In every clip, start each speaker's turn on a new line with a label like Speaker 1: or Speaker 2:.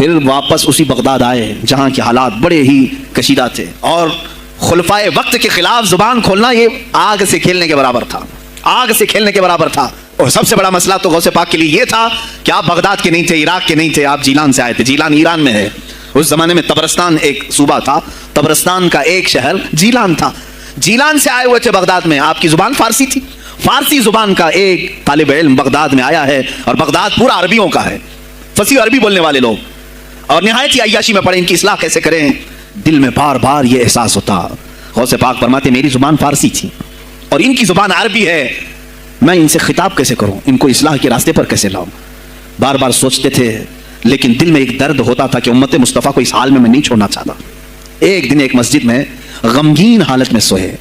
Speaker 1: پھر واپس اسی بغداد آئے جہاں کے حالات بڑے ہی کشیدہ تھے، اور خلفائے وقت کے خلاف زبان کھولنا یہ آگ سے کھیلنے کے برابر تھا، آگ سے کھیلنے کے برابر تھا۔ اور سب سے بڑا مسئلہ تو غوث پاک کے لیے یہ تھا کہ آپ بغداد کے نہیں تھے، عراق کے نہیں تھے، آپ جیلان سے آئے تھے۔ جیلان ایران میں ہے، اس زمانے میں طبرستان ایک صوبہ تھا، طبرستان کا ایک شہر جیلان تھا۔ جیلان سے آئے ہوئے تھے بغداد میں، آپ کی زبان فارسی تھی، فارسی زبان کا ایک طالب علم بغداد میں آیا ہے، اور بغداد پورا عربیوں کا ہے، فصیح عربی بولنے والے لوگ، اور نہایت ہی عیاشی میں پڑے ان کی اصلاح کیسے کریں۔ دل میں بار بار یہ احساس ہوتا، غوث پاک فرماتے میری زبان فارسی تھی اور ان کی زبان عربی ہے، میں ان سے خطاب کیسے کروں، ان کو اصلاح کے راستے پر کیسے لاؤں۔ بار بار سوچتے تھے، لیکن دل میں ایک درد ہوتا تھا کہ امت مصطفیٰ کو اس حال میں نہیں چھوڑنا چاہتا۔ ایک دن ایک مسجد میں غمگین حالت میں سوئے،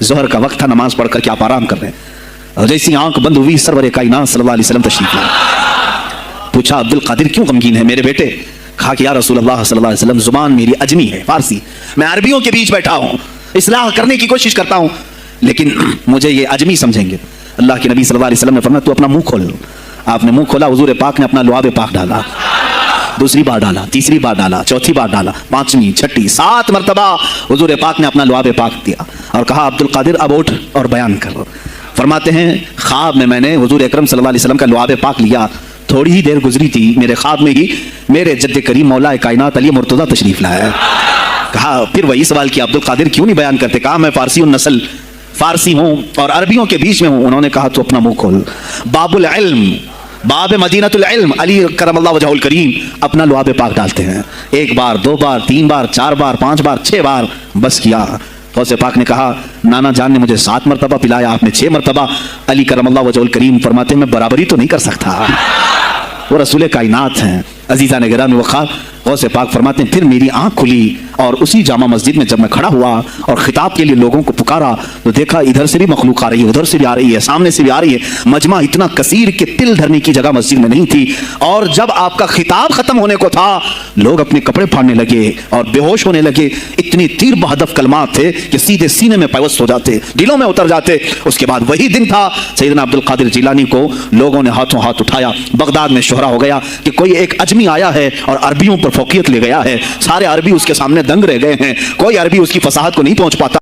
Speaker 1: ظہر کا وقت تھا، نماز پڑھ کر کے آپ آرام کر رہے ہیں، اور جیسی آنکھ بند ہوئی سرور کائنات صلی اللہ علیہ وسلم تشریف لائے۔ پوچھا عبد القادر کیوں غمگین ہے میرے بیٹے؟ کہا کہ یا رسول اللہ صلی اللہ علیہ وسلم زبان میری اجمی ہے، فارسی، میں عربیوں کے بیچ بیٹھا ہوں، اصلاح کرنے کی کوشش کرتا ہوں، لیکن مجھے یہ اجمی سمجھیں گے۔ اللہ کے نبی صلی اللہ علیہ وسلم نے فرمایا تو اپنا منہ کھول لو۔ آپ نے منہ کھولا، حضور پاک نے اپنا لعاب پاک ڈالا، دوسری بار ڈالا، تیسری بار ڈالا، چوتھی بار ڈالا، پانچویں، چھٹی، 7 مرتبہ حضور پاک نے اپنا لعاب پاک دیا اور کہا عبد القادر اب اٹھ اور بیان کر۔ فرماتے ہیں خواب میں نے حضور اکرم صلی اللہ علیہ وسلم کا لعاب پاک لیا، تھوڑی ہی دیر گزری تھی، میرے خواب میں ہی میرے جد کریم مولا کائنات علی مرتضیٰ تشریف لایا۔ کہا پھر وہی سوال کیا عبد القادر کیوں نہیں بیان کرتے؟ کہا میں فارسی النسل، فارسی ہوں اور عربیوں کے بیچ میں ہوں۔ انہوں نے کہا تو اپنا منہ کھول، باب العلم، باب مدینۃ العلم، علی کرم اللہ وجہہ الکریم اپنا لعاب پاک ڈالتے ہیں، 1 بار 2 بار 3 بار 4 بار 5 بار 6 بار بس کیا۔ غوث پاک نے کہا نانا جان نے مجھے 7 مرتبہ پلایا، آپ نے 6 مرتبہ۔ علی کرم اللہ وجہہ الکریم فرماتے ہیں میں برابری تو نہیں کر سکتا، وہ رسول کائنات ہیں۔ عزیزان گرامی وقار، غوث پاک فرماتے ہیں پھر میری آنکھ کھلی، اور اسی جامع مسجد میں جب میں کھڑا ہوا اور خطاب کے لیے لوگوں کو پکارا تو دیکھا ادھر سے بھی مخلوق آ رہی ہے، ادھر سے بھی آ رہی ہے، سامنے سے بھی آ رہی ہے، مجمع اتنا کثیر کہ تل دھرنے کی جگہ مسجد میں نہیں تھی۔ اور جب آپ کا خطاب ختم ہونے کو تھا لوگ اپنے کپڑے پھاڑنے لگے اور بے ہوش ہونے لگے، اتنی تیر بہدف کلمات تھے کہ سیدھے سینے میں پیوست ہو جاتے، دلوں میں اتر جاتے۔ اس کے بعد وہی دن تھا سیدنا عبد القادر جیلانی کو لوگوں نے ہاتھوں ہاتھ اٹھایا، بغداد میں شہرا ہو گیا کہ کوئی ایک اجمی آیا ہے اور عربیوں پر فوقیت لے گیا ہے، سارے عربی اس کے سامنے دنگ رہ گئے ہیں، کوئی عربی اس کی فصاحت کو نہیں پہنچ پاتا۔